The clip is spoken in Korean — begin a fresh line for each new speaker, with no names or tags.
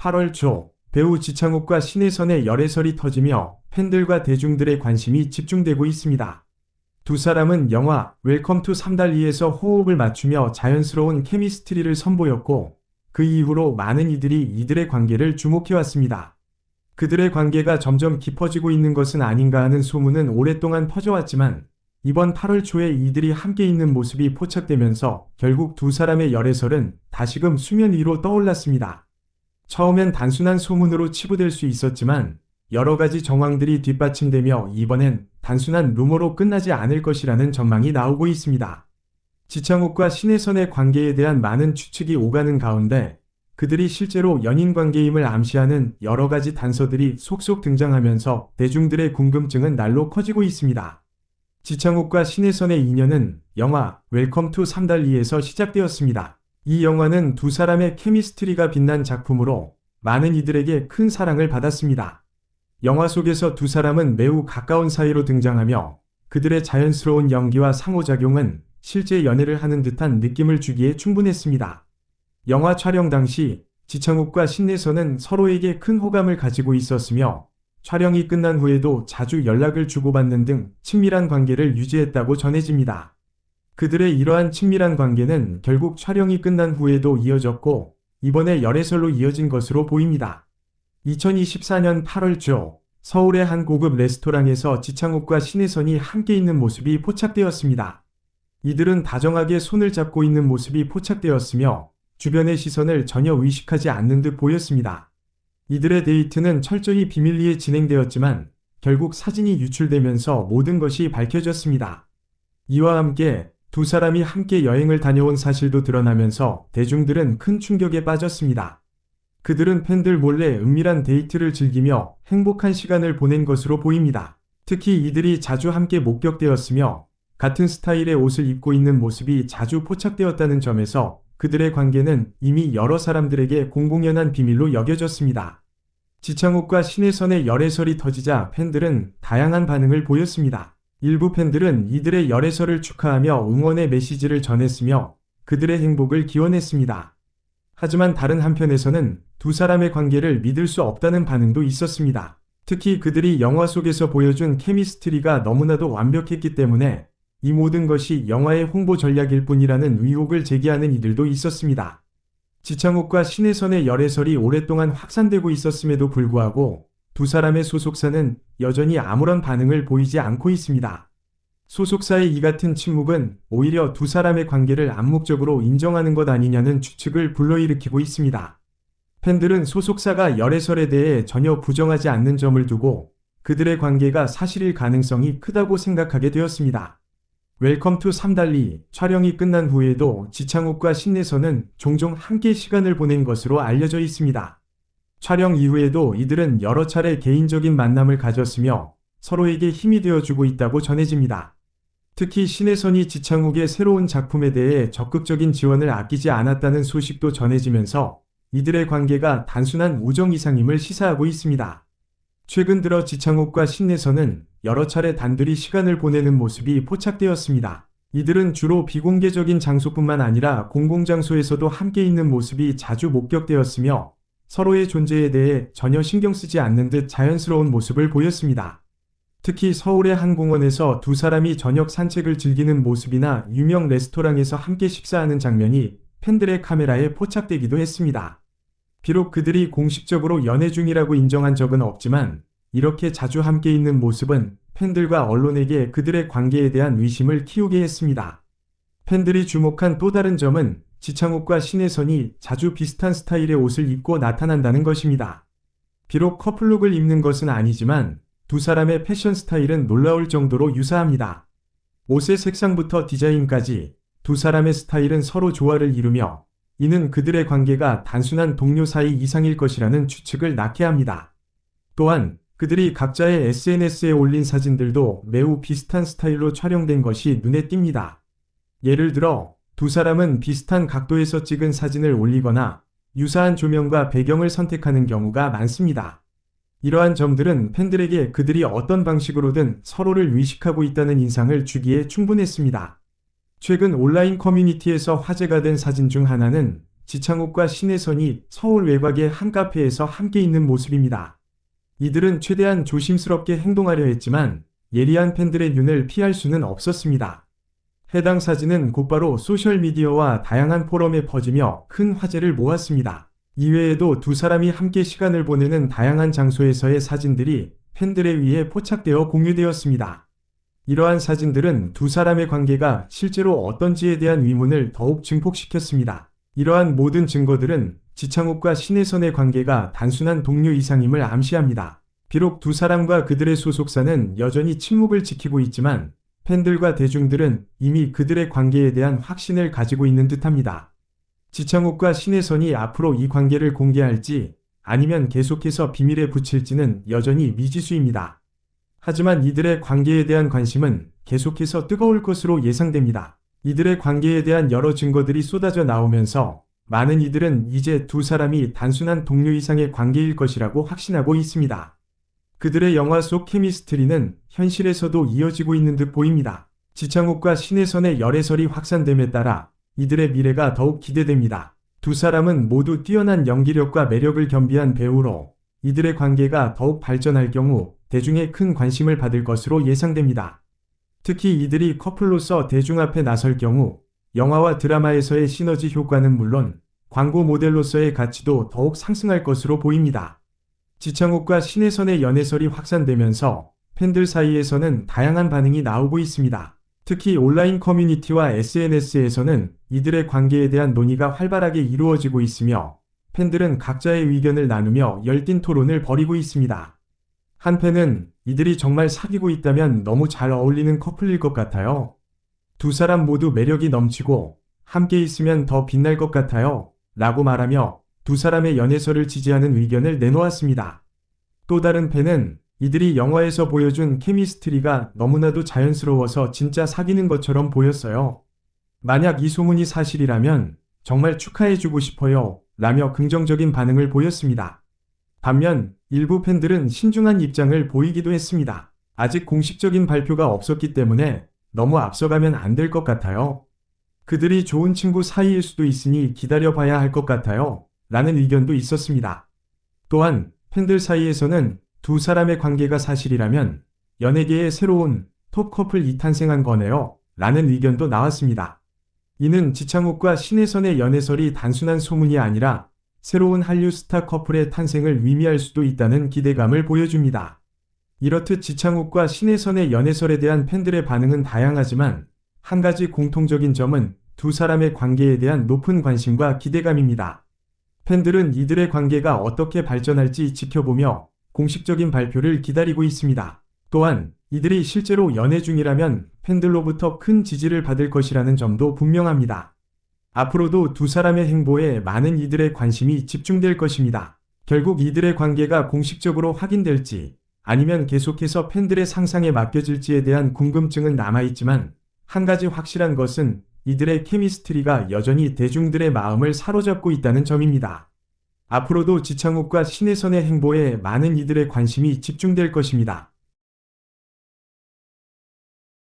8월 초 배우 지창욱과 신혜선의 열애설이 터지며 팬들과 대중들의 관심이 집중되고 있습니다. 두 사람은 영화 웰컴 투 삼달리에서 호흡을 맞추며 자연스러운 케미스트리를 선보였고 그 이후로 많은 이들이 이들의 관계를 주목해왔습니다. 그들의 관계가 점점 깊어지고 있는 것은 아닌가 하는 소문은 오랫동안 퍼져왔지만 이번 8월 초에 이들이 함께 있는 모습이 포착되면서 결국 두 사람의 열애설은 다시금 수면 위로 떠올랐습니다. 처음엔 단순한 소문으로 치부될 수 있었지만 여러 가지 정황들이 뒷받침되며 이번엔 단순한 루머로 끝나지 않을 것이라는 전망이 나오고 있습니다. 지창욱과 신혜선의 관계에 대한 많은 추측이 오가는 가운데 그들이 실제로 연인 관계임을 암시하는 여러 가지 단서들이 속속 등장하면서 대중들의 궁금증은 날로 커지고 있습니다. 지창욱과 신혜선의 인연은 영화 웰컴 투 삼달리에서 시작되었습니다. 이 영화는 두 사람의 케미스트리가 빛난 작품으로 많은 이들에게 큰 사랑을 받았습니다. 영화 속에서 두 사람은 매우 가까운 사이로 등장하며 그들의 자연스러운 연기와 상호작용은 실제 연애를 하는 듯한 느낌을 주기에 충분했습니다. 영화 촬영 당시 지창욱과 신혜선은 서로에게 큰 호감을 가지고 있었으며 촬영이 끝난 후에도 자주 연락을 주고받는 등 친밀한 관계를 유지했다고 전해집니다. 그들의 이러한 친밀한 관계는 결국 촬영이 끝난 후에도 이어졌고 이번에 열애설로 이어진 것으로 보입니다. 2024년 8월 초 서울의 한 고급 레스토랑에서 지창욱과 신혜선이 함께 있는 모습이 포착되었습니다. 이들은 다정하게 손을 잡고 있는 모습이 포착되었으며 주변의 시선을 전혀 의식하지 않는 듯 보였습니다. 이들의 데이트는 철저히 비밀리에 진행되었지만 결국 사진이 유출되면서 모든 것이 밝혀졌습니다. 이와 함께 두 사람이 함께 여행을 다녀온 사실도 드러나면서 대중들은 큰 충격에 빠졌습니다. 그들은 팬들 몰래 은밀한 데이트를 즐기며 행복한 시간을 보낸 것으로 보입니다. 특히 이들이 자주 함께 목격되었으며 같은 스타일의 옷을 입고 있는 모습이 자주 포착되었다는 점에서 그들의 관계는 이미 여러 사람들에게 공공연한 비밀로 여겨졌습니다. 지창욱과 신혜선의 열애설이 터지자 팬들은 다양한 반응을 보였습니다. 일부 팬들은 이들의 열애설을 축하하며 응원의 메시지를 전했으며 그들의 행복을 기원했습니다. 하지만 다른 한편에서는 두 사람의 관계를 믿을 수 없다는 반응도 있었습니다. 특히 그들이 영화 속에서 보여준 케미스트리가 너무나도 완벽했기 때문에 이 모든 것이 영화의 홍보 전략일 뿐이라는 의혹을 제기하는 이들도 있었습니다. 지창욱과 신혜선의 열애설이 오랫동안 확산되고 있었음에도 불구하고 두 사람의 소속사는 여전히 아무런 반응을 보이지 않고 있습니다. 소속사의 이 같은 침묵은 오히려 두 사람의 관계를 암묵적으로 인정하는 것 아니냐는 추측을 불러일으키고 있습니다. 팬들은 소속사가 열애설에 대해 전혀 부정하지 않는 점을 두고 그들의 관계가 사실일 가능성이 크다고 생각하게 되었습니다. 웰컴 투 삼달리 촬영이 끝난 후에도 지창욱과 신혜선은 종종 함께 시간을 보낸 것으로 알려져 있습니다. 촬영 이후에도 이들은 여러 차례 개인적인 만남을 가졌으며 서로에게 힘이 되어주고 있다고 전해집니다. 특히 신혜선이 지창욱의 새로운 작품에 대해 적극적인 지원을 아끼지 않았다는 소식도 전해지면서 이들의 관계가 단순한 우정 이상임을 시사하고 있습니다. 최근 들어 지창욱과 신혜선은 여러 차례 단둘이 시간을 보내는 모습이 포착되었습니다. 이들은 주로 비공개적인 장소뿐만 아니라 공공장소에서도 함께 있는 모습이 자주 목격되었으며 서로의 존재에 대해 전혀 신경 쓰지 않는 듯 자연스러운 모습을 보였습니다. 특히 서울의 한 공원에서 두 사람이 저녁 산책을 즐기는 모습이나 유명 레스토랑에서 함께 식사하는 장면이 팬들의 카메라에 포착되기도 했습니다. 비록 그들이 공식적으로 연애 중이라고 인정한 적은 없지만 이렇게 자주 함께 있는 모습은 팬들과 언론에게 그들의 관계에 대한 의심을 키우게 했습니다. 팬들이 주목한 또 다른 점은 지창욱과 신혜선이 자주 비슷한 스타일의 옷을 입고 나타난다는 것입니다. 비록 커플룩을 입는 것은 아니지만 두 사람의 패션 스타일은 놀라울 정도로 유사합니다. 옷의 색상부터 디자인까지 두 사람의 스타일은 서로 조화를 이루며 이는 그들의 관계가 단순한 동료 사이 이상일 것이라는 추측을 낳게 합니다. 또한 그들이 각자의 SNS에 올린 사진들도 매우 비슷한 스타일로 촬영된 것이 눈에 띕니다. 예를 들어 두 사람은 비슷한 각도에서 찍은 사진을 올리거나 유사한 조명과 배경을 선택하는 경우가 많습니다. 이러한 점들은 팬들에게 그들이 어떤 방식으로든 서로를 의식하고 있다는 인상을 주기에 충분했습니다. 최근 온라인 커뮤니티에서 화제가 된 사진 중 하나는 지창욱과 신혜선이 서울 외곽의 한 카페에서 함께 있는 모습입니다. 이들은 최대한 조심스럽게 행동하려 했지만 예리한 팬들의 눈을 피할 수는 없었습니다. 해당 사진은 곧바로 소셜미디어와 다양한 포럼에 퍼지며 큰 화제를 모았습니다. 이외에도 두 사람이 함께 시간을 보내는 다양한 장소에서의 사진들이 팬들에 의해 포착되어 공유되었습니다. 이러한 사진들은 두 사람의 관계가 실제로 어떤지에 대한 의문을 더욱 증폭시켰습니다. 이러한 모든 증거들은 지창욱과 신혜선의 관계가 단순한 동료 이상임을 암시합니다. 비록 두 사람과 그들의 소속사는 여전히 침묵을 지키고 있지만 팬들과 대중들은 이미 그들의 관계에 대한 확신을 가지고 있는 듯합니다. 지창욱과 신혜선이 앞으로 이 관계를 공개할지 아니면 계속해서 비밀에 붙일지는 여전히 미지수입니다. 하지만 이들의 관계에 대한 관심은 계속해서 뜨거울 것으로 예상됩니다. 이들의 관계에 대한 여러 증거들이 쏟아져 나오면서 많은 이들은 이제 두 사람이 단순한 동료 이상의 관계일 것이라고 확신하고 있습니다. 그들의 영화 속 케미스트리는 현실에서도 이어지고 있는 듯 보입니다. 지창욱과 신혜선의 열애설이 확산됨에 따라 이들의 미래가 더욱 기대됩니다. 두 사람은 모두 뛰어난 연기력과 매력을 겸비한 배우로 이들의 관계가 더욱 발전할 경우 대중의 큰 관심을 받을 것으로 예상됩니다. 특히 이들이 커플로서 대중 앞에 나설 경우 영화와 드라마에서의 시너지 효과는 물론 광고 모델로서의 가치도 더욱 상승할 것으로 보입니다. 지창욱과 신혜선의 연애설이 확산되면서 팬들 사이에서는 다양한 반응이 나오고 있습니다. 특히 온라인 커뮤니티와 SNS에서는 이들의 관계에 대한 논의가 활발하게 이루어지고 있으며 팬들은 각자의 의견을 나누며 열띤 토론을 벌이고 있습니다. 한 팬은 이들이 정말 사귀고 있다면 너무 잘 어울리는 커플일 것 같아요. 두 사람 모두 매력이 넘치고 함께 있으면 더 빛날 것 같아요. 라고 말하며 두 사람의 연애설을 지지하는 의견을 내놓았습니다. 또 다른 팬은 이들이 영화에서 보여준 케미스트리가 너무나도 자연스러워서 진짜 사귀는 것처럼 보였어요. 만약 이 소문이 사실이라면 정말 축하해주고 싶어요. 라며 긍정적인 반응을 보였습니다. 반면 일부 팬들은 신중한 입장을 보이기도 했습니다. 아직 공식적인 발표가 없었기 때문에 너무 앞서가면 안 될 것 같아요. 그들이 좋은 친구 사이일 수도 있으니 기다려봐야 할 것 같아요. 라는 의견도 있었습니다. 또한 팬들 사이에서는 두 사람의 관계가 사실이라면 연예계의 새로운 톱 커플이 탄생한 거네요. 라는 의견도 나왔습니다. 이는 지창욱과 신혜선의 연애설이 단순한 소문이 아니라 새로운 한류 스타 커플의 탄생을 의미할 수도 있다는 기대감을 보여줍니다. 이렇듯 지창욱과 신혜선의 연애설에 대한 팬들의 반응은 다양하지만 한 가지 공통적인 점은 두 사람의 관계에 대한 높은 관심과 기대감입니다. 팬들은 이들의 관계가 어떻게 발전할지 지켜보며 공식적인 발표를 기다리고 있습니다. 또한 이들이 실제로 연애 중이라면 팬들로부터 큰 지지를 받을 것이라는 점도 분명합니다. 앞으로도 두 사람의 행보에 많은 이들의 관심이 집중될 것입니다. 결국 이들의 관계가 공식적으로 확인될지 아니면 계속해서 팬들의 상상에 맡겨질지에 대한 궁금증은 남아있지만 한 가지 확실한 것은 이들의 케미스트리가 여전히 대중들의 마음을 사로잡고 있다는 점입니다. 앞으로도 지창욱과 신혜선의 행보에 많은 이들의 관심이 집중될 것입니다.